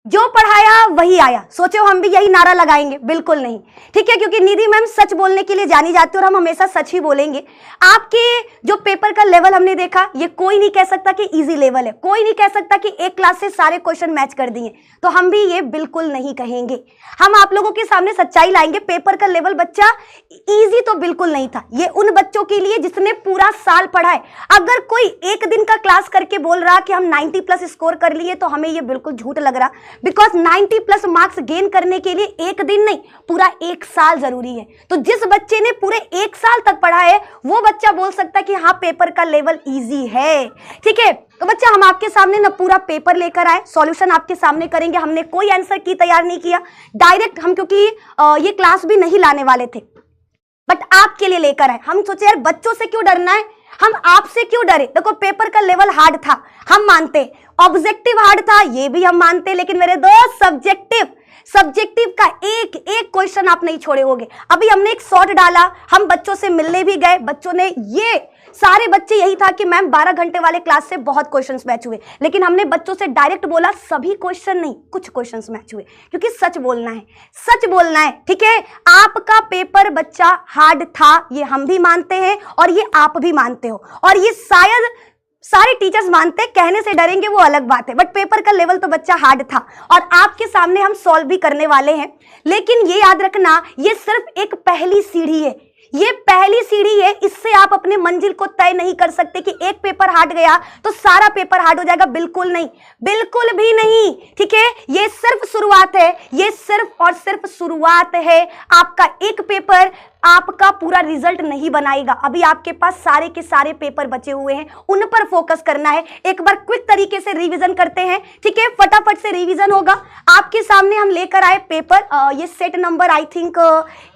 जो पढ़ाया वही आया, सोचो हम भी यही नारा लगाएंगे? बिल्कुल नहीं, ठीक है, क्योंकि निधि मैम सच बोलने के लिए जानी जाती है और हम हमेशा सच ही बोलेंगे। आपके जो पेपर का लेवल हमने देखा, ये कोई नहीं कह सकता कि इजी लेवल है, कोई नहीं कह सकता कि एक क्लास से सारे क्वेश्चन मैच कर दिए, तो हम भी ये बिल्कुल नहीं कहेंगे। हम आप लोगों के सामने सच्चाई लाएंगे। पेपर का लेवल बच्चा इजी तो बिल्कुल नहीं था, ये उन बच्चों के लिए जिसने पूरा साल पढ़ा है। अगर कोई एक दिन का क्लास करके बोल रहा कि हम 90 प्लस स्कोर कर लिए, तो हमें ये बिल्कुल झूठ लग रहा, बिकॉज 90 प्लस मार्क्स गेन करने के लिए एक दिन नहीं, पूरा एक साल जरूरी है। तो जिस बच्चे ने पूरे एक साल तक पढ़ा है, वो बच्चा बोल सकता है कि हाँ पेपर का लेवल इजी है, ठीक है। तो बच्चा हम आपके सामने ना पूरा पेपर लेकर आए, सॉल्यूशन आपके सामने करेंगे। हमने कोई आंसर की तैयार नहीं किया, डायरेक्ट हम, क्योंकि ये क्लास भी नहीं लाने वाले थे, बट आपके लिए लेकर आए। हम सोचे यार बच्चों से क्यों डरना है, हम आपसे क्यों डरे। देखो पेपर का लेवल हार्ड था, हम मानते, ऑब्जेक्टिव हार्ड था, ये भी हम मानते, लेकिन मेरे दोस्त सब्जेक्टिव का एक एक क्वेश्चन आप नहीं छोड़े होगे। अभी हमने एक शॉर्ट डाला, हम बच्चों से मिलने भी गए, बच्चों ने ये सारे बच्चे यही था कि मैम 12 घंटे वाले क्लास से बहुत क्वेश्चंस मैच हुए, लेकिन हमने बच्चों से डायरेक्ट बोला सभी क्वेश्चन नहीं, कुछ क्वेश्चंस मैच हुए, क्योंकि सच बोलना है, सच बोलना है, ठीक है। आपका पेपर बच्चा हार्ड था, ये हम भी मानते हैं और ये आप भी मानते हो, और ये शायद सारे टीचर्स मानते, कहने से डरेंगे वो अलग बात है, बट पेपर का लेवल तो बच्चा हार्ड था और आपके सामने हम सॉल्व भी करने वाले हैं। लेकिन ये याद रखना, ये सिर्फ एक पहली सीढ़ी है, ये पहली सीढ़ी है, इससे आप अपने मंजिल को तय नहीं कर सकते कि एक पेपर हार्ड गया तो सारा पेपर हार्ड हो जाएगा, बिल्कुल नहीं, बिल्कुल भी नहीं, ठीक है। ये सिर्फ शुरुआत है, ये सिर्फ और सिर्फ शुरुआत है। आपका एक पेपर आपका पूरा रिजल्ट नहीं बनाएगा, अभी आपके पास सारे के सारे पेपर बचे हुए हैं, उन पर फोकस करना है। एक बार क्विक तरीके से रिवीजन करते हैं, ठीक है, फटाफट से रिवीजन होगा। आपके सामने हम लेकर आए पेपर, ये सेट नंबर आई थिंक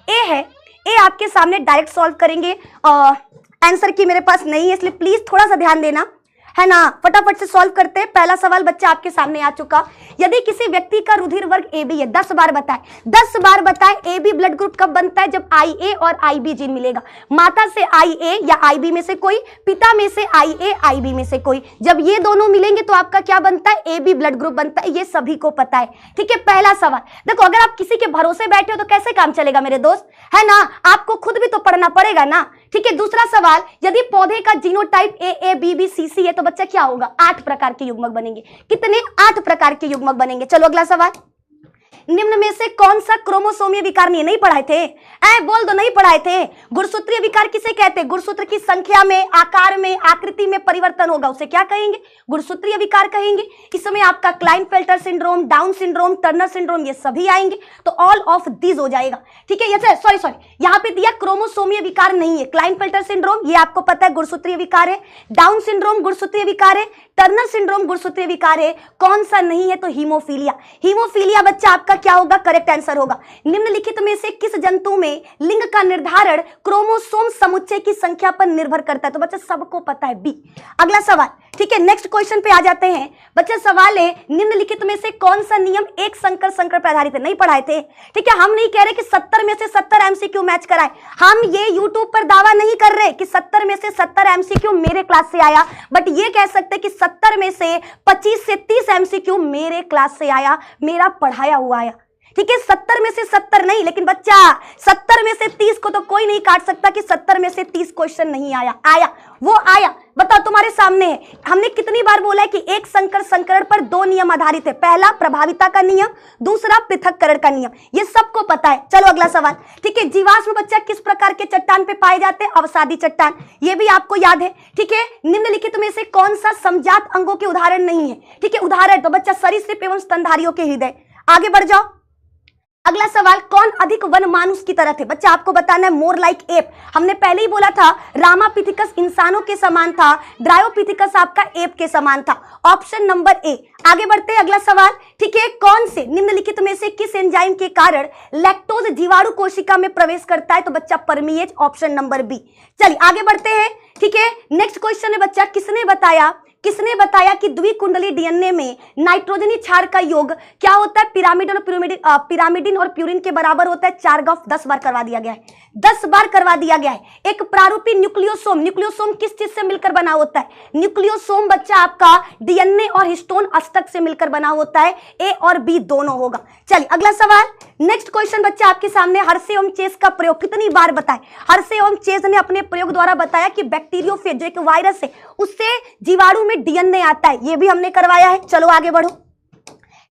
ए है, ए आपके सामने डायरेक्ट सॉल्व करेंगे। आंसर की मेरे पास नहीं है, इसलिए प्लीज थोड़ा सा ध्यान देना, है ना। फटाफट से सॉल्व करते हैं। पहला सवाल बच्चा आपके सामने आ चुका। यदि किसी व्यक्ति का रुधिर वर्ग AB है, 10 बार बताए, 10 बार बताए AB ब्लड ग्रुप कब बनता है, जब IA और IB जीन मिलेगा। माता से IA या IB में से कोई, पिता में से IA IB में से कोई, जब ये दोनों मिलेंगे तो आपका क्या बनता है, AB ब्लड ग्रुप बनता है, ये सभी को पता है, ठीक है। पहला सवाल देखो, अगर आप किसी के भरोसे बैठे हो तो कैसे काम चलेगा मेरे दोस्त, है ना, आपको खुद भी तो पढ़ना पड़ेगा ना, ठीक है। दूसरा सवाल, यदि पौधे का जीनोटाइप AABBCC है तो बच्चा क्या होगा, 8 प्रकार के युग्मक बनेंगे। कितने, 8 प्रकार के युग्मक बनेंगे। चलो अगला सवाल, निम्न में से कौन सा क्रोमोसोमीय विकार नहीं पढ़ाए थे, बोल दो नहीं पढ़ाए थे। गुणसूत्रीय विकार किसे कहते हैं, गुणसूत्र की संख्या में, आकार में, आकृति में परिवर्तन होगा, उसे क्या कहेंगे, गुणसूत्रीय विकार कहेंगे। इसमें आपका Klinefelter syndrome, down syndrome, Turner syndrome, ये सभी आएंगे, तो ऑल ऑफ दिस हो जाएगा, ठीक है। ये सॉरी यहाँ पे दिया क्रोमोसोमीय विकार नहीं है। क्लाइनफेल्टर सिंड्रोम ये आपको पता है गुणसूत्रीय विकार है, डाउन सिंड्रोम गुणसूत्रीय विकार है, टर्नर सिंड्रोम गुणसूत्रीय विकार है। कौन सा नहीं है, तो हीमोफीलिया। हीमोफीलिया बच्चा आपका क्या होगा, करेक्ट आंसर होगा। निम्नलिखित में से किस जंतु में लिंग का निर्धारण क्रोमोसोम समुच्चय की संख्या पर निर्भर करता है, तो बच्चा सबको पता है बी। अगला सवाल, ठीक है, नेक्स्ट क्वेश्चन पे आ जाते हैं। बच्चा सवाल है, निम्नलिखित में से कौन सा नियम एक संकर संकर पर आधारित है, नहीं पढ़ाए थे, ठीक है। हम नहीं कह रहे कि 70 में से 70 MCQ मैच कराए, हम ये यूट्यूब पर दावा नहीं कर रहे कि 70 में से 70 MCQ मेरे क्लास से आया, बट ये कह सकते कि 70 में से 25 से 30 MCQ मेरे क्लास से आया, मेरा पढ़ाया हुआ आया, ठीक है। 70 में से 70 नहीं, लेकिन बच्चा 70 में से 30 को तो कोई नहीं काट सकता कि 70 में से 30 क्वेश्चन नहीं आया, आया, वो आया। बताओ तुम्हारे सामने है, हमने कितनी बार बोला है कि एक संकर संकरण पर 2 नियम आधारित है, पहला प्रभाविता का नियम, दूसरा पृथक्करण का नियम, ये सबको पता है। चलो अगला सवाल, ठीक है, जीवाश्म बच्चा किस प्रकार के चट्टान पे पाए जाते हैं, अवसादी चट्टान, ये भी आपको याद है, ठीक है। निम्नलिखित में से कौन सा समजात अंगों के उदाहरण नहीं है, ठीक है। उदाहरण तो बच्चा सरीसृप एवं स्तनधारियों के हृदय। आगे बढ़ जाओ। अगला सवाल, कौन अधिक वन मानुष की तरह थे, बच्चा आपको बताना है मोर लाइक एप। हमने पहले ही बोला था रामापिथिकस इंसानों के समान था, ड्रायोपिथिकस आपका एप के समान था, ऑप्शन नंबर ए। आगे बढ़ते हैं, अगला सवाल, ठीक है, कौन से निम्नलिखित में से किस एंजाइम के कारण लैक्टोज जीवाणु कोशिका में प्रवेश करता है, तो बच्चा परमीएज, ऑप्शन नंबर बी। चलिए आगे बढ़ते हैं, ठीक है। नेक्स्ट क्वेश्चन है बच्चा, किसने बताया किसने बताया कि द्विकुंडली डीएनए में नाइट्रोजनी क्षार का योग क्या होता है? पिरामिडिन और प्यूरिन के बराबर होता है। 4 गफ 10 बार करवा दिया गया है, 10 बार करवा दिया गया है। एक प्रारूपी न्यूक्लियोसोम, न्यूक्लियोसोम किस चीज से मिलकर बना होता है? न्यूक्लियोसोम बच्चा आपका डीएनए और हिस्टोन अष्टक से मिलकर बना होता है। ए और बी दोनों होगा। चलिए अगला सवाल, नेक्स्ट क्वेश्चन बच्चा आपके सामने। हर्शे और चेस का प्रयोग कितनी बार बताए? हर्शे और चेस ने अपने प्रयोग द्वारा बताया कि बैक्टीरियोफेज जो एक वायरस है उससे जीवाणु में डीएनए आता है, ये भी हमने करवाया है। चलो आगे बढ़ो,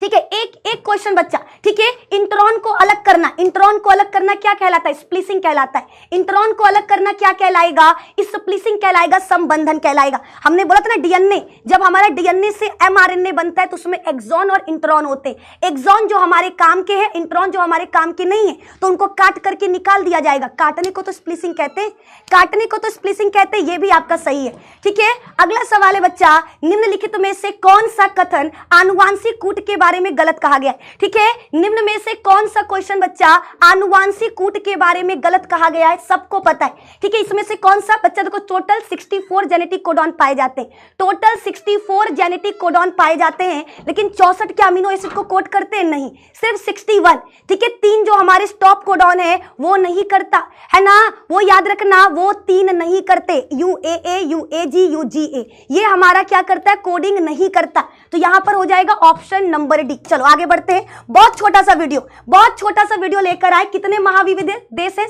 ठीक है। एक क्वेश्चन बच्चा, ठीक है। इंट्रॉन को अलग करना, इंट्रॉन को अलग करना क्या कहलाता है? स्प्लिसिंग कहलाता है। इंट्रॉन को अलग करना क्या कहलाएगा? स्प्लिसिंग कहलाएगा, संबंधन कहलाएगा। हमने बोला था ना डीएनए, जब हमारा डीएनए से एमआरएनए बनता है तो उसमें एक्सॉन और इंट्रॉन होते हैं। एक्सॉन जो हमारे काम के हैं, इंट्रॉन जो हमारे काम के नहीं है, तो उनको काट करके निकाल दिया जाएगा। काटने को तो स्प्लिसिंग कहते हैं, काटने को तो स्प्लिसिंग कहते हैं। ये भी आपका सही है, ठीक है। अगला सवाल है बच्चा, निम्नलिखित में से कौन सा कथन आनुवांशिक कूट के बारे में गलत कहा गया है? ठीक है, निम्न में से कौन सा क्वेश्चन बच्चा आनुवांशिक कूट के बारे में गलत कहा गया है? सबको पता है, ठीक है। इसमें से कौन सा बच्चा? देखो टोटल 64 जेनेटिक कोडॉन पाए जाते हैं, टोटल 64 जेनेटिक कोडॉन पाए जाते हैं, लेकिन 64 के अमीनो एसिड को कोड करते हैं नहीं, सिर्फ 61, ठीक है। 3 जो हमारे स्टॉप कोडॉन है वो नहीं करता है ना, वो याद रखना, वो 3 नहीं करते, UAA, UAG, UGA, ये हमारा क्या करता है? कोडिंग नहीं करता। तो यहां पर हो जाएगा ऑप्शन नंबर डी। चलो आगे बढ़ते हैं। बहुत छोटा सा वीडियो लेकर आए। कितने महाविविध देश है?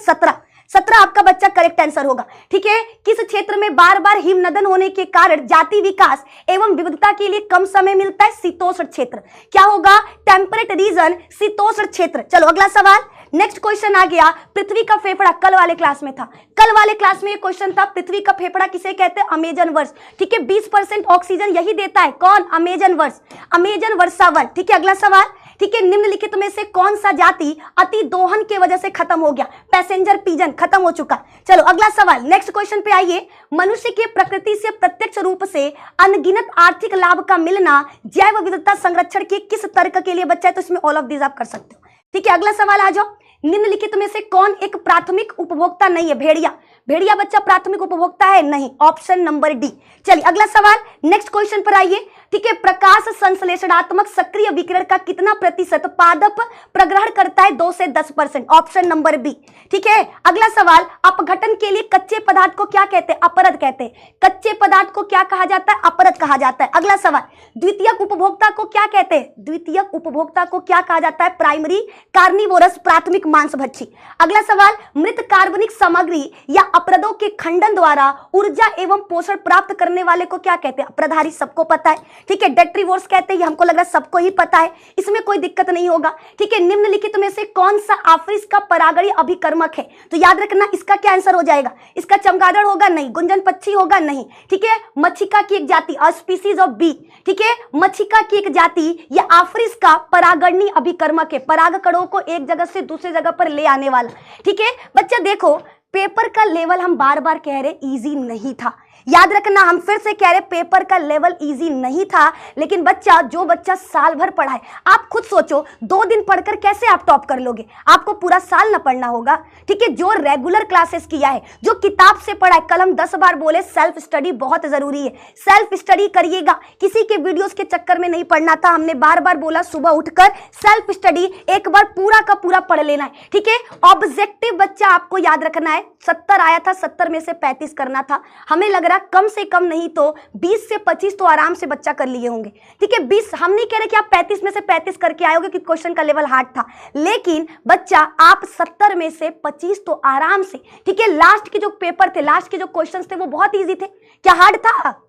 17 आपका बच्चा करेक्ट आंसर होगा, ठीक है। किस क्षेत्र में बार बार हिमनदन होने के कारण जाति विकास एवं विविधता के लिए कम समय मिलता है? शीतोष्ण क्षेत्र। क्या होगा? टेम्परेट रीजन, शीतोष्ण क्षेत्र। चलो अगला सवाल, नेक्स्ट क्वेश्चन आ गया। पृथ्वी का फेफड़ा कल वाले क्लास में था, कल वाले क्लास में ये क्वेश्चन था। पृथ्वी का फेफड़ा किसे कहते हैं? अमेजन वर्ष, ठीक है। 20% ऑक्सीजन यही देता है। कौन? अमेजन वर्ष, अमेजन वर्षावन, ठीक है। अगला सवाल, ठीक है। निम्नलिखित में से कौन सा जाति अति दोहन की वजह से खत्म हो गया? पैसेंजर पिजन खत्म हो चुका। चलो अगला सवाल, नेक्स्ट क्वेश्चन पे आइए। मनुष्य के प्रकृति से प्रत्यक्ष रूप से अनगिनत आर्थिक लाभ का मिलना जैव विविधता संरक्षण के किस तर्क के लिए बच्चा है? तो इसमें ऑल ऑफ दिस आप कर सकते हो, ठीक है। अगला सवाल आ जाओ। निम्नलिखित में से कौन एक प्राथमिक उपभोक्ता नहीं है? भेड़िया, भेड़िया बच्चा प्राथमिक उपभोक्ता है? नहीं, ऑप्शन नंबर डी। चलिए अगला सवाल, नेक्स्ट क्वेश्चन पर आइए, ठीक है। प्रकाश संश्लेषणात्मक सक्रिय विकिरण का कितना प्रतिशत पादप प्रग्रहण करता है? 2 से 10%, ऑप्शन नंबर बी, ठीक है। अगला सवाल, अपघटन के लिए कच्चे पदार्थ को क्या कहते हैं? अपरद कहते हैं। कच्चे पदार्थ को क्या कहा जाता है? अपरद कहा जाता है। अगला सवाल, द्वितीयक उपभोक्ता को क्या कहते हैं? द्वितीयक उपभोक्ता को क्या कहा जाता है? प्राइमरी कार्निवोरस, प्राथमिक मांसभक्षी। अगला सवाल, मृत कार्बनिक सामग्री या अपरदों के खंडन द्वारा ऊर्जा एवं पोषण प्राप्त करने वाले को क्या कहते हैं? अपराधारी, सबको पता है, ठीक है। डेट्रीवोर्स कहते हैं, हमको लग रहा है सबको ही पता है, इसमें कोई दिक्कत नहीं होगा, ठीक है। निम्नलिखित में से कौन सा आफरिस का परागणीय अभिकर्मक है? तो याद रखना इसका क्या आंसर हो जाएगा? इसका चमगादड़ होगा? नहीं। गुंजन पक्षी होगा? नहीं, ठीक है। मच्छिका की एक जाति, अ स्पीसीज ऑफ बी, ठीक है। मच्छिका की एक जाति या आफरिस का परागणीय अभिकर्मक है, परागकणों को एक जगह से दूसरी जगह पर ले आने वाला, ठीक है। बच्चा देखो, पेपर का लेवल हम बार बार कह रहे इजी नहीं था, याद रखना, हम फिर से कह रहे पेपर का लेवल इजी नहीं था। लेकिन बच्चा, जो बच्चा साल भर पढ़ा है, आप खुद सोचो 2 दिन पढ़कर कैसे आप टॉप कर लोगे? आपको पूरा साल ना पढ़ना होगा, ठीक है। जो रेगुलर क्लासेस किया है, जो किताब से पढ़ा है, कल हम 10 बार बोले सेल्फ स्टडी बहुत जरूरी है, सेल्फ स्टडी करिएगा। किसी के वीडियोस के चक्कर में नहीं पढ़ना था, हमने बार बार बोला सुबह उठकर सेल्फ स्टडी एक बार पूरा का पूरा पढ़ लेना है, ठीक है। ऑब्जेक्टिव बच्चा आपको याद रखना है, 70 आया था, 70 में से 35 करना था। हमें लग रहा कम से कम नहीं तो 20 से 25 तो आराम से बच्चा कर लिए होंगे, ठीक है। 20 हम नहीं कह रहे कि आप 35 में से 35 करके आए होगे, कि क्वेश्चन का लेवल हार्ड था, लेकिन बच्चा आप 70 में से 25 तो आराम से, ठीक है। लास्ट के जो पेपर थे, लास्ट के जो क्वेश्चन थे वो बहुत ईजी थे, क्या हार्ड था?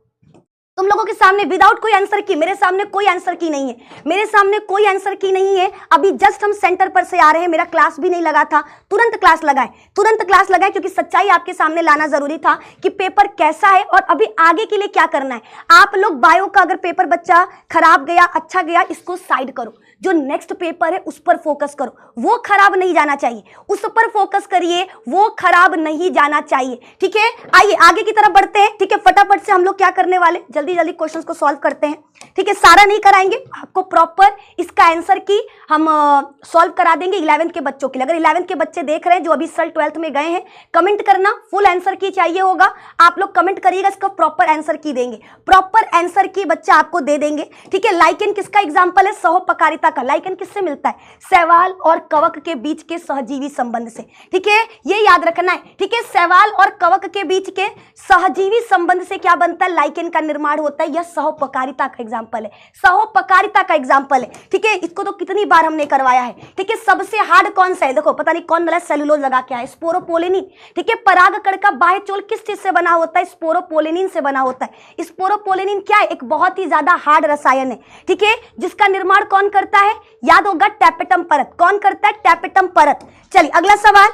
तुम लोगों के सामने विदाउट कोई आंसर की, मेरे सामने कोई आंसर की नहीं है, मेरे सामने कोई आंसर की नहीं है। अभी जस्ट हम सेंटर पर से आ रहे हैं, मेरा क्लास भी नहीं लगा था, तुरंत क्लास लगाए, क्योंकि सच्चाई आपके सामने लाना जरूरी था कि पेपर कैसा है और अभी आगे के लिए क्या करना है। आप लोग बायो का अगर पेपर बच्चा खराब गया, अच्छा गया, इसको साइड करो, जो नेक्स्ट पेपर है उस पर फोकस करो, वो खराब नहीं जाना चाहिए, उस पर फोकस करिए, वो खराब नहीं जाना चाहिए, ठीक है। आइए आगे की तरफ बढ़ते हैं, ठीक है। फटाफट से हम लोग क्या करने वाले, जल्दी जल्दी क्वेश्चंस को सॉल्व करते हैं। ठीक है, सारा नहीं कराएंगे, आपको प्रॉपर इसका आंसर की हम सॉल्व करा देंगे 11th के बच्चों के लिए। अगर 11th के बच्चे देख रहे हैं जो अभी सल 12th में गए हैं, कमेंट करना, फुल आंसर की चाहिए होगा, आप लोग कमेंट करिएगा, इसका प्रॉपर आंसर की देंगे, प्रॉपर आंसर की बच्चा आपको दे देंगे। ठीक है, लाइकेन किसका एग्जाम्पल है? सहोपकारिता का। लाइकेन किससे मिलता है? शैवाल और कवक के बीच के सहजीवी संबंध से। ठीक है, ये याद रखना है। ठीक है, शैवाल और कवक के बीच के सहजीवी संबंध से क्या बनता है? लाइकेन का निर्माण होता है। यह सहोपकारिता का एग्जाम्पल है, सहोपकारिता का एग्जाम्पल है। ठीक है, इसको तो कितनी बार हमने करवाया है। ठीक है, सबसे हार्ड कौन सा है? देखो, पता नहीं कौन गलत सेलुलोज लगा के आया, स्पोरोपोलिनिन। ठीक है, परागकण का बाह्य चोल किस चीज से बना होता है? स्पोरोपोलिनिन से बना होता है। स्पोरोपोलिनिन क्या है? एक बहुत ही ज्यादा हार्ड रसायन है। ठीक है, जिसका निर्माण कौन करता है? याद होगा, टैपेटम परत। कौन करता है? टैपेटम परत। चलिए अगला सवाल,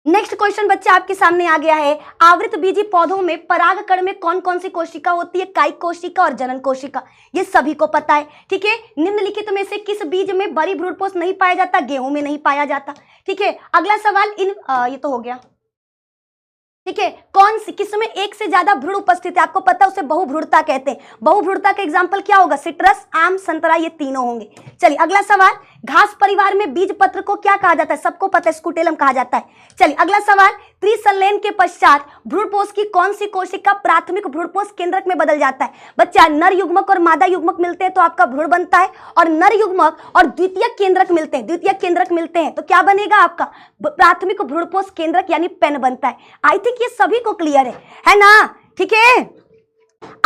नेक्स्ट क्वेश्चन बच्चा आपके सामने आ गया है। आवृत बीजी पौधों में परागकण में कौन कौन सी कोशिका होती है? कायिक कोशिका और जनन कोशिका, ये सभी को पता है। ठीक है, निम्नलिखित में से किस बीज में बड़ी भ्रूणपोष नहीं पाया जाता? गेहूं में नहीं पाया जाता। ठीक है, अगला सवाल, ये तो हो गया। ठीक है, कौन सी किसमें एक से ज्यादा भ्रूण उपस्थित है? आपको पता है, उसे बहुभ्रूणता कहते हैं। बहुभ्रूणता का एग्जांपल क्या होगा? सिट्रस, आम, संतरा, ये तीनों होंगे। चलिए अगला सवाल, घास परिवार में बीज पत्र को क्या कहा जाता है? सबको पता है, स्कूटेलम कहा जाता है। चलिए अगला सवाल, त्रिसंलयन के पश्चात भ्रूणपोष की कौन सी कोशिका प्राथमिक भ्रूणपोष केंद्रक में बदल जाता है? बच्चा, नर युग्मक और मादा युग्मक मिलते हैं तो आपका भ्रूण बनता है, और नर युग्मक और द्वितीयक केंद्रक मिलते हैं, द्वितीयक केंद्रक मिलते हैं तो क्या बनेगा? आपका प्राथमिक भ्रूणपोष केंद्रक यानी पेन बनता है। आई थिंक ये सभी को क्लियर है ना? ठीक है,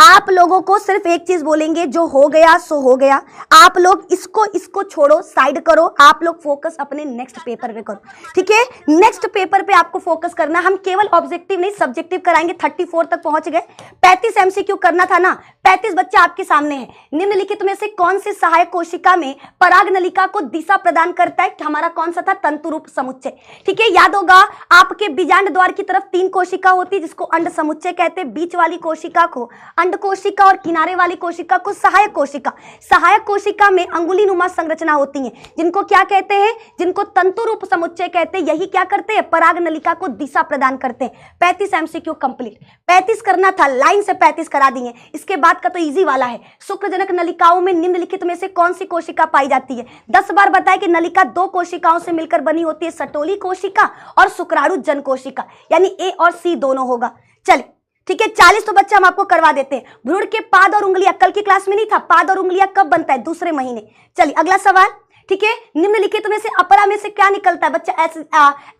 आप लोगों को सिर्फ एक चीज बोलेंगे, जो हो गया सो हो गया। आप लोग इसको छोड़ो, साइड करो, आप लोग फोकस अपने नेक्स्ट पेपर पे करो। ठीक है, नेक्स्ट पेपर पे आपको फोकस करना। हम केवल ऑब्जेक्टिव नहीं सब्जेक्टिव कराएंगे। 34 तक पहुंच गए, 35 एमसीक्यू करना था ना। 35 बच्चे आपके सामने हैं। निम्नलिखित में से कौन से सहायक कोशिका में पराग नलिका को दिशा प्रदान करता है? हमारा कौन सा था? तंतुरूप समुच्चय। ठीक है, याद होगा, आपके बीजांड द्वार की तरफ 3 कोशिका होती है जिसको अंड समुच्चय कहते हैं। बीच वाली कोशिका को अंड कोशिका और किनारे वाली कोशिका को सहायक कोशिका। सहायक कोशिका में अंगुलीनुमा संरचना होती है, जिनको क्या कहते हैं? जिनको तंतुरूप समुच्चय कहते हैं। यही क्या करते हैं? पराग नलिका को दिशा प्रदान करते हैं। 35 एमसीक्यू कंप्लीट। 35 करना था, लाइन से 35 करा दिए। इसके बाद का तो इजी वाला है। शुक्रजनक नलिकाओं में निम्नलिखित में से कौन सी कोशिका पाई जाती है? 10 बार बताया कि नलिका 2 कोशिकाओं से मिलकर बनी होती है, सटोली कोशिका और शुक्राणु जन कोशिका, यानी ए और सी दोनों होगा। चलिए ठीक है, 40 तो बच्चा हम आपको करवा देते हैं। भ्रूण के पाद और उंगलियां, कल की क्लास में नहीं था, पाद और उंगलियां कब बनता है? दूसरे महीने। चलिए अगला सवाल, ठीक है, निम्नलिखित में से अपरा में से क्या निकलता है? बच्चा,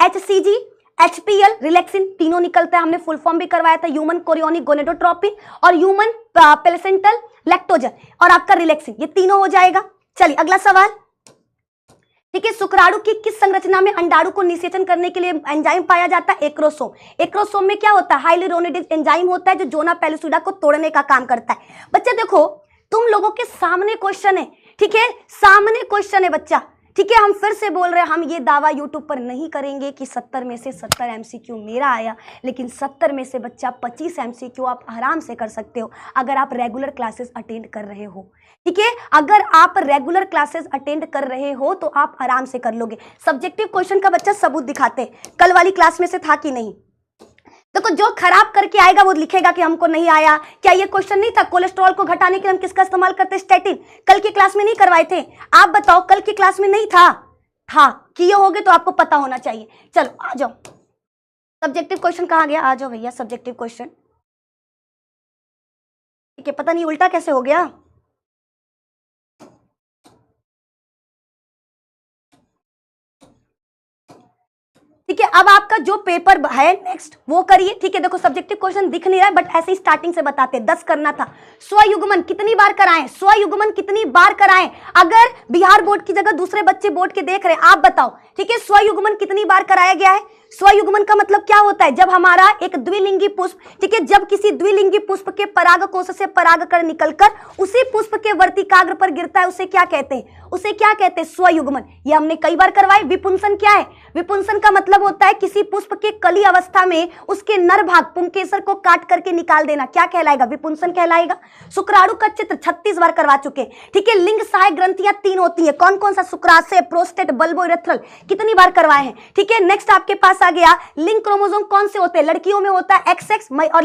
HCG, HPL, रिलैक्सिन, तीनों निकलता है। हमने फुल फॉर्म भी करवाया था, ह्यूमन कोरियोनिक गोनेडोट्रोपिन और ह्यूमन प्लेसेंटल लैक्टोजन, और आपका रिलैक्सिन, ये तीनों हो जाएगा। चलिए अगला सवाल, ठीक है, शुक्राणु की किस संरचना में अंडाणु को निषेचन करने के लिए एंजाइम पाया जाता है? एक्रोसोम। एक्रोसोम में क्या होता है? हाइलुरोनिडेज एंजाइम होता है जो जोना पेलुसिडा को तोड़ने का काम करता है। बच्चा देखो, तुम लोगों के सामने क्वेश्चन है। ठीक है, सामने क्वेश्चन है बच्चा। ठीक है, हम फिर से बोल रहे हैं, हम ये दावा यूट्यूब पर नहीं करेंगे कि 70 में से 70 एमसीक्यू मेरा आया, लेकिन 70 में से बच्चा 25 एमसीक्यू आप आराम से कर सकते हो अगर आप रेगुलर क्लासेस अटेंड कर रहे हो। ठीक है, अगर आप रेगुलर क्लासेस अटेंड कर रहे हो तो आप आराम से कर लोगे। सब्जेक्टिव क्वेश्चन का बच्चा सबूत दिखाते हैं, कल वाली क्लास में से था कि नहीं? देखो, जो खराब करके आएगा वो लिखेगा कि हमको नहीं आया। क्या ये क्वेश्चन नहीं था? कोलेस्ट्रॉल को घटाने के लिए हम किसका इस्तेमाल करते हैं? स्टैटिन। कल की क्लास में नहीं करवाए थे? आप बताओ, कल की क्लास में नहीं था? हाँ, किए होगे तो आपको पता होना चाहिए। चलो आ जाओ, सब्जेक्टिव क्वेश्चन कहाँ गया? आ जाओ भैया, सब्जेक्टिव क्वेश्चन। ठीक है, पता नहीं उल्टा कैसे हो गया। ठीक है, अब आपका जो पेपर है नेक्स्ट वो करिए। ठीक है, देखो सब्जेक्टिव क्वेश्चन दिख नहीं रहा है, बट ऐसे ही स्टार्टिंग से बताते हैं। 10 करना था। स्वयुग्मन कितनी बार कराएं? स्वयुग्मन कितनी बार कराएं? अगर बिहार बोर्ड की जगह दूसरे बच्चे बोर्ड के देख रहे हैं, आप बताओ। ठीक है, स्वयुग्मन कितनी बार कराया गया है? स्वयुग्मन का मतलब क्या होता है? जब हमारा एक द्विलिंगी पुष्प, ठीक है, जब किसी द्विलिंगी पुष्प के परागकोश से परागकण निकलकर उसी पुष्प के वर्तिकाग्र पर गिरता है, उसे क्या कहते हैं? उसे क्या कहते हैं? स्वयुग्मन। ये हमने कई बार करवाए। विपुंसन क्या है? विपुंसन का मतलब होता है किसी पुष्प के कली अवस्था में उसके नर भाग पुंकेसर को काट करके निकाल देना। क्या कहलाएगा? विपुंसन कहलाएगा। शुक्राणु का चित्र 36 बार करवा चुके। ठीक है, लिंग सहायक ग्रंथियां 3 होती है। कौन कौन सा? शुक्राशय, प्रोस्टेट, बल्बो, यूरेथ्रल। कितनी बार करवाए हैं? ठीक है, नेक्स्ट आपके पास आ गया, लिंग क्रोमोसोम कौन से होते हैं? लड़कियों में होता है XX और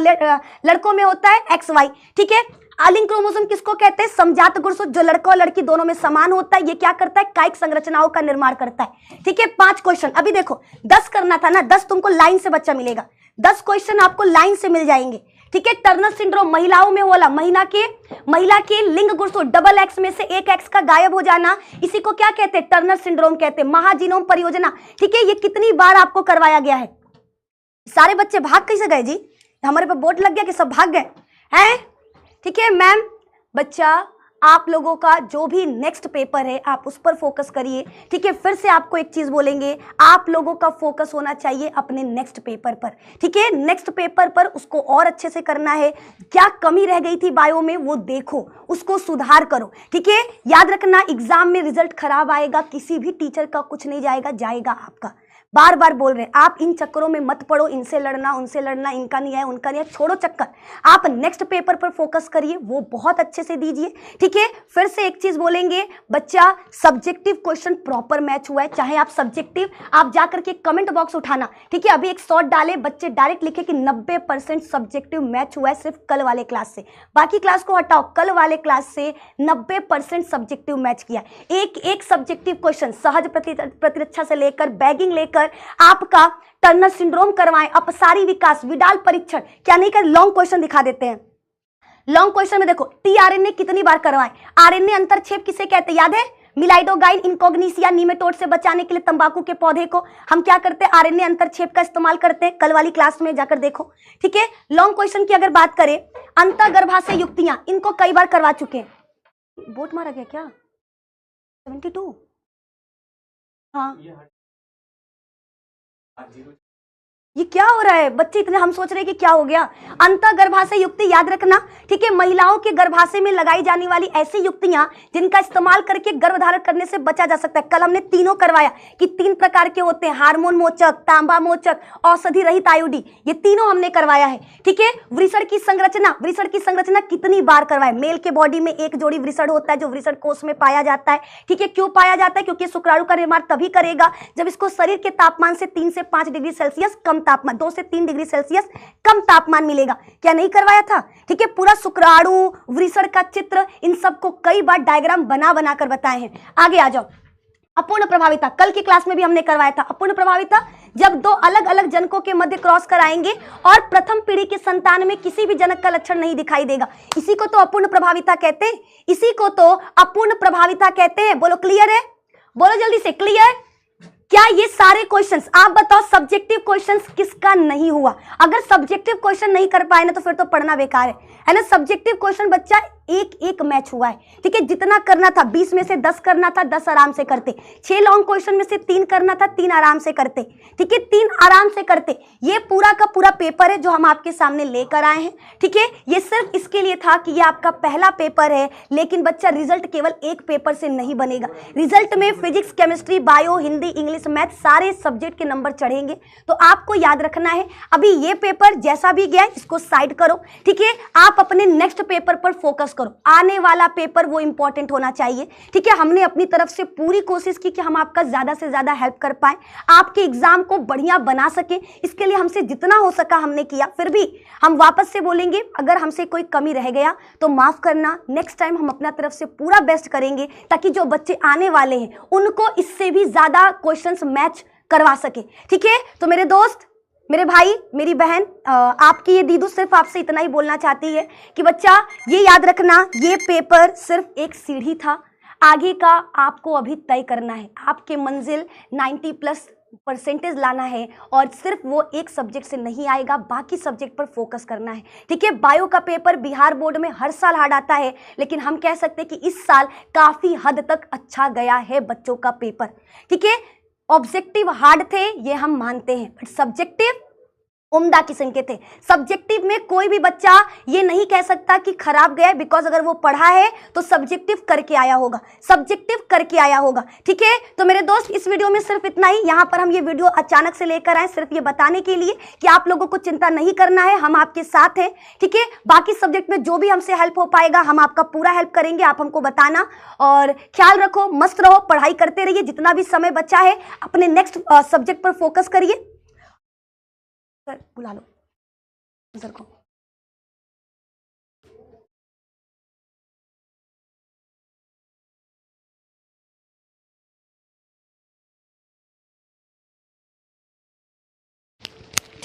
लड़कों में होता है XY। ठीक है, आलिंग क्रोमोसोम किसको कहते हैं? समजात गुणसूत्र, जो लड़का और लड़की दोनों में समान होता है। ये क्या करता है? कायिक संरचनाओं का निर्माण करता है। ठीक है, 5 क्वेश्चन। अभी देखो 10 करना था ना, 10 तुमको लाइन से बच्चा मिलेगा, 10 क्वेश्चन आपको लाइन से मिल जाएंगे। ठीक है, टर्नर सिंड्रोम महिलाओं में होला, महिला के लिंग गुणसूत्र डबल एक्स में से एक एक्स का गायब हो जाना, इसी को क्या कहते हैं? टर्नर सिंड्रोम कहते हैं। महाजीनोम परियोजना, ठीक है, ये कितनी बार आपको करवाया गया है? सारे बच्चे भाग कैसे गए जी? हमारे पे बोर्ड लग गया कि सब भाग गए हैं? ठीक है मैम, बच्चा आप लोगों का जो भी नेक्स्ट पेपर है आप उस पर फोकस करिए। ठीक है, फिर से आपको एक चीज बोलेंगे, आप लोगों का फोकस होना चाहिए अपने नेक्स्ट पेपर पर। ठीक है, नेक्स्ट पेपर पर उसको और अच्छे से करना है। क्या कमी रह गई थी बायो में वो देखो, उसको सुधार करो। ठीक है, याद रखना एग्जाम में रिजल्ट खराब आएगा, किसी भी टीचर का कुछ नहीं जाएगा आपका। बार बार बोल रहे हैं, आप इन चक्करों में मत पड़ो, इनसे लड़ना उनसे लड़ना, इनका नहीं है उनका नहीं है, छोड़ो चक्कर, आप नेक्स्ट पेपर पर फोकस करिए, वो बहुत अच्छे से दीजिए। ठीक है, फिर से एक चीज बोलेंगे, बच्चा सब्जेक्टिव क्वेश्चन प्रॉपर मैच हुआ है, चाहे आप सब्जेक्टिव आप जाकर के कमेंट बॉक्स उठाना। ठीक है, अभी एक शॉट डाले, बच्चे डायरेक्ट लिखे कि 90% सब्जेक्टिव मैच हुआ है सिर्फ कल वाले क्लास से, बाकी क्लास को हटाओ, कल वाले क्लास से 90% सब्जेक्टिव मैच किया। एक सब्जेक्टिव क्वेश्चन सहज प्रतिरक्षा से लेकर बैगिंग लेकर आपका टर्नर सिंड्रोम करवाएं, अपसारी विकास, विडाल परीक्षण, क्या नहीं कर, लॉन्ग क्वेश्चन दिखा देते हैं। लॉन्ग क्वेश्चन में देखो टीआरएनए कितनी बार करवाएं, आरएनए अंतरक्षेप किसे कहते हैं? याद है? मिलाइडोगाइन इनकॉग्निसिया निमेटोड से बचाने के लिए तंबाकू के पौधे को हम क्या करते हैं? आरएनए अंतरक्षेप का इस्तेमाल करते हैं, कल वाली क्लास में जाकर देखो। ठीक है, लॉन्ग क्वेश्चन की अगर बात करें, अंतर्गर्भाशय युक्तियां, इनको कई बार करवा चुके हैं। वोट मारा गया क्या? 72? हाँ, ये क्या हो रहा है बच्चे, इतने हम सोच रहे हैं कि क्या हो गया। अंतर्गर्भाशय युक्ति याद रखना। ठीक है, महिलाओं के गर्भाशय में लगाई जाने वाली ऐसी युक्तियां जिनका इस्तेमाल करके गर्भधारण करने से बचा जा सकता है। कल हमने तीनों करवाया कि 3 प्रकार के होते हैं, हार्मोन मोचक, तांबा मोचक, औषधि रहित आयोडी, ये तीनों हमने करवाया है। ठीक है, वृषण की संरचना कितनी बार करवाए? मेल के बॉडी में एक जोड़ी वृषण होता है जो वृषण कोष में पाया जाता है। ठीक है, क्यों पाया जाता है? क्योंकि शुक्राणु का निर्माण तभी करेगा जब इसको शरीर के तापमान से 3 से 5 डिग्री सेल्सियस कम तापमान, 2 से 3 डिग्री सेल्सियस कम तापमान मिलेगा। क्या नहीं करवाया था? ठीक है, पूरा शुक्राणु, वृषण का चित्र, इन सबको कई बार डायग्राम बना कर बताए हैं। आगे आ जाओ, अपूर्ण प्रभाविता, कल की क्लास में भी हमने करवाया था। अपूर्ण प्रभाविता जब 2 अलग अलग जनकों के मध्य क्रॉस कराएंगे और प्रथम पीढ़ी के संतान में किसी भी जनक का लक्षण नहीं दिखाई देगा, इसी को तो अपूर्ण प्रभाविता कहते हैं, इसी को तो अपूर्ण प्रभाविता कहते हैं। बोलो क्लियर है? बोलो जल्दी से, क्लियर? क्या ये सारे क्वेश्चंस, आप बताओ सब्जेक्टिव क्वेश्चंस किसका नहीं हुआ? अगर सब्जेक्टिव क्वेश्चन नहीं कर पाए ना तो फिर तो पढ़ना बेकार है ना। सब्जेक्टिव क्वेश्चन बच्चा एक मैच हुआ है। ठीक है, जितना करना था 20 में से 10 करना था, 10 आराम से करते। 6 लॉन्ग क्वेश्चन में से 3 करना था, 3 आराम से करते। ठीक है, 3 आराम से करते। ये पूरा का पूरा पेपर है जो हम आपके सामने लेकर आए हैं। ठीक है, ये सिर्फ इसके लिए था कि ये आपका पहला पेपर है, लेकिन बच्चा रिजल्ट केवल एक पेपर से नहीं बनेगा। रिजल्ट में physics, chemistry, bio, Hindi, English, math सारे सब्जेक्ट के नंबर चढ़ेंगे। तो आपको याद रखना है, अभी ये पेपर जैसा भी गया इसको साइड करो। ठीक है, आप अपने नेक्स्ट पेपर पर फोकस करो, आने वाला पेपर वो इंपॉर्टेंट होना चाहिए। ठीक है, हमने अपनी तरफ से पूरी कोशिश की कि हम आपका ज्यादा से ज्यादा हेल्प कर पाए, आपके एग्जाम को बढ़िया बना सके, इसके लिए हमसे जितना हो सका हमने किया। फिर भी हम वापस से बोलेंगे, अगर हमसे कोई कमी रह गया तो माफ करना, नेक्स्ट टाइम हम अपना तरफ से पूरा बेस्ट करेंगे ताकि जो बच्चे आने वाले हैं उनको इससे भी ज्यादा क्वेश्चंस मैच करवा सके। ठीक है, तो मेरे दोस्त, मेरे भाई, मेरी बहन, आपकी ये दीदू सिर्फ आपसे इतना ही बोलना चाहती है कि बच्चा ये याद रखना, ये पेपर सिर्फ एक सीढ़ी था, आगे का आपको अभी तय करना है। आपके मंजिल 90+ % लाना है और सिर्फ वो एक सब्जेक्ट से नहीं आएगा, बाकी सब्जेक्ट पर फोकस करना है। ठीक है, बायो का पेपर बिहार बोर्ड में हर साल हार्ड आता है, लेकिन हम कह सकते हैं कि इस साल काफी हद तक अच्छा गया है बच्चों का पेपर। ठीक है, ऑब्जेक्टिव हार्ड थे ये हम मानते हैं, बट सब्जेक्टिव उम्दा किस्म के थे। सब्जेक्टिव में कोई भी बच्चा ये नहीं कह सकता कि खराब गया, बिकॉज अगर वो पढ़ा है तो सब्जेक्टिव करके आया होगा, सब्जेक्टिव करके आया होगा। ठीक है, तो मेरे दोस्त इस वीडियो में सिर्फ इतना ही। यहाँ पर हम ये वीडियो अचानक से लेकर आए सिर्फ ये बताने के लिए कि आप लोगों को चिंता नहीं करना है, हम आपके साथ हैं। ठीक है, बाकी सब्जेक्ट में जो भी हमसे हेल्प हो पाएगा हम आपका पूरा हेल्प करेंगे, आप हमको बताना। और ख्याल रखो, मस्त रहो, पढ़ाई करते रहिए, जितना भी समय बचा है अपने नेक्स्ट सब्जेक्ट पर फोकस करिए। सर बुला लो सर को।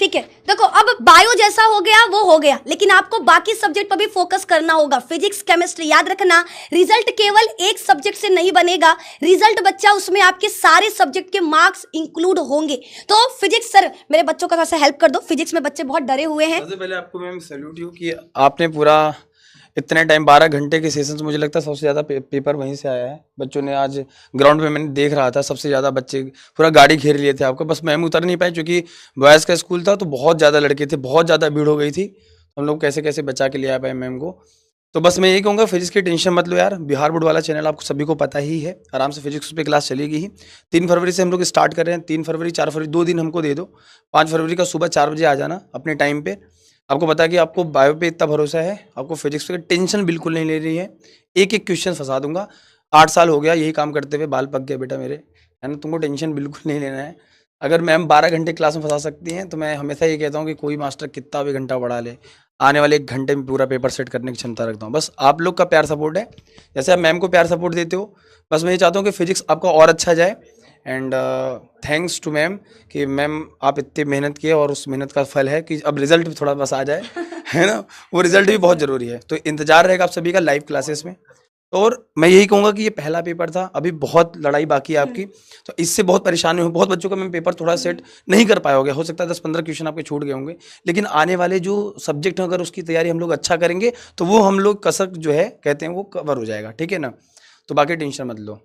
ठीक है, देखो अब बायो जैसा हो गया वो हो गया, लेकिन आपको बाकी सब्जेक्ट पर भी फोकस करना होगा। फिजिक्स केमिस्ट्री याद रखना, रिजल्ट केवल एक सब्जेक्ट से नहीं बनेगा, रिजल्ट बच्चा उसमें आपके सारे सब्जेक्ट के मार्क्स इंक्लूड होंगे। तो फिजिक्स सर मेरे बच्चों का थोड़ा सा हेल्प कर दो, फिजिक्स में बच्चे बहुत डरे हुए हैं। सबसे पहले आपको मैम सैल्यूट यू कि आपने पूरा इतने टाइम 12 घंटे के सेशंस, मुझे लगता है सबसे ज़्यादा पेपर वहीं से आया है। बच्चों ने आज ग्राउंड में मैंने देख रहा था, सबसे ज़्यादा बच्चे पूरा गाड़ी घेर लिए थे आपको, बस मैम उतर नहीं पाए क्योंकि बॉयज़ का स्कूल था तो बहुत ज़्यादा लड़के थे, बहुत ज़्यादा भीड़ हो गई थी। हम लोग कैसे कैसे बचा के ले आ पाए मैम को। तो बस मैं यही कहूँगा, फिजिक्स की टेंशन मत लो यार, बिहार बोर्ड वाला चैनल आपको सभी को पता ही है, आराम से फिजिक्स पे क्लास चलेगी ही। 3 फरवरी से हम लोग स्टार्ट कर रहे हैं, 3 फरवरी 4 फरवरी 2 दिन हमको दे दो, 5 फरवरी का सुबह 4 बजे आ जाना अपने टाइम पे। आपको पता है कि आपको बायो पे इतना भरोसा है, आपको फिजिक्स पे टेंशन बिल्कुल नहीं ले रही है, एक एक क्वेश्चन फंसा दूंगा। 8 साल हो गया यही काम करते हुए, बाल पक गया बेटा मेरे, है ना, तुमको टेंशन बिल्कुल नहीं लेना है। अगर मैम 12 घंटे क्लास में फंसा सकती हैं तो मैं हमेशा ये कहता हूँ कि कोई मास्टर कितना भी घंटा बढ़ा ले, आने वाले 1 घंटे में पूरा पेपर सेट करने की क्षमता रखता हूँ। बस आप लोग का प्यार सपोर्ट है, जैसे आप मैम को प्यार सपोर्ट देते हो, बस मैं ये चाहता हूँ कि फिजिक्स आपका और अच्छा जाए। एंड थैंक्स टू मैम कि मैम आप इतनी मेहनत किए और उस मेहनत का फल है कि अब रिजल्ट भी थोड़ा बस आ जाए, है ना, वो रिजल्ट भी बहुत ज़रूरी है। तो इंतजार रहेगा आप सभी का लाइव क्लासेस में। और मैं यही कहूँगा कि ये पहला पेपर था, अभी बहुत लड़ाई बाकी है आपकी, तो इससे बहुत परेशानी हो, बहुत बच्चों का मैम पेपर थोड़ा सेट नहीं कर पाए होगे, हो सकता है 10-15 क्वेश्चन आपके छूट गए होंगे, लेकिन आने वाले जो सब्जेक्ट हैं अगर उसकी तैयारी हम लोग अच्छा करेंगे तो वो हम लोग कसक जो है कहते हैं वो कवर हो जाएगा, ठीक है ना। तो बाकी टेंशन मत लो,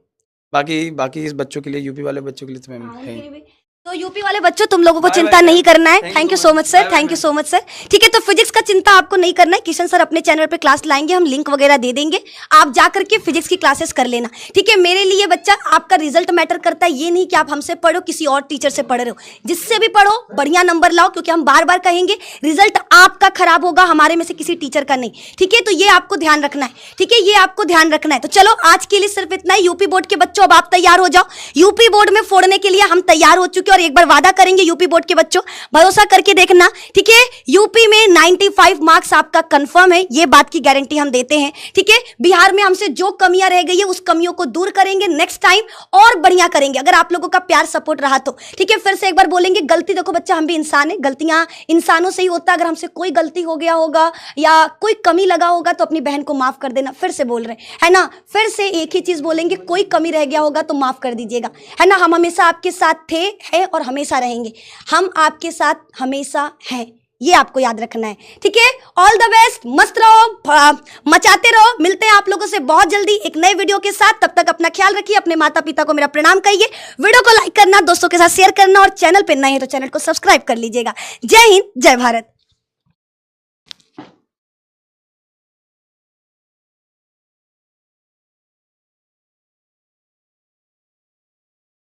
बाकी इस बच्चों के लिए, यूपी वाले बच्चों के लिए तो मैम है। तो यूपी वाले बच्चों तुम लोगों को चिंता नहीं करना है। Thank you so much sir, thank you so much sir. ठीक है, तो फिजिक्स का चिंता आपको नहीं करना है, किशन सर अपने चैनल पे क्लास लाएंगे, हम लिंक वगैरह दे देंगे, आप जा करके फिजिक्स की क्लासेस कर लेना। ठीक है, मेरे लिए बच्चा आपका रिजल्ट मैटर करता है, ये नहीं कि आप हमसे पढ़ो किसी और टीचर से पढ़ रहे हो, जिससे भी पढ़ो बढ़िया नंबर लाओ, क्योंकि हम बार बार कहेंगे रिजल्ट आपका खराब होगा, हमारे में से किसी टीचर का नहीं। ठीक है, तो ये आपको ध्यान रखना है, ठीक है, ये आपको ध्यान रखना है। तो चलो आज के लिए सिर्फ इतना ही। यूपी बोर्ड के बच्चों अब आप तैयार हो जाओ, यूपी बोर्ड में फोड़ने के लिए हम तैयार हो चुके हैं, और एक बार वादा करेंगे यूपी बोर्ड के बच्चों, भरोसा करके देखना, ठीक है, यूपी में 95 मार्क्स आपका कंफर्म है, ये बात की गारंटी हम देते हैं। ठीक है, बिहार में हमसे जो कमियां रह गई है उस कमियों को दूर करेंगे, नेक्स्ट टाइम और बढ़िया करेंगे, अगर आप लोगों का प्यार सपोर्ट रहा तो। ठीक है, फिर से एक बार बोलेंगे, गलती देखो बच्चा, हम भी इंसान है, गलतियां इंसानों से ही होता है, अगर हमसे कोई गलती हो गया होगा या कोई कमी लगा होगा तो अपनी बहन को माफ कर देना। फिर से बोल रहे हैं ना, फिर से एक ही चीज बोलेंगे, कोई कमी रह गया होगा तो माफ कर दीजिएगा, है ना। हम हमेशा आपके साथ थे, हैं और हमेशा रहेंगे, हम आपके साथ हमेशा हैं, ये आपको याद रखना है। ठीक है, ऑल द बेस्ट, मस्त रहो, मचाते रहो, मिलते हैं आप लोगों से बहुत जल्दी एक नए वीडियो के साथ। तब तक अपना ख्याल रखिए, अपने माता पिता को मेरा प्रणाम कहिए, वीडियो को लाइक करना, दोस्तों के साथ शेयर करना, और चैनल पे नए हैं तो चैनल को सब्सक्राइब कर लीजिएगा। जय हिंद, जय भारत।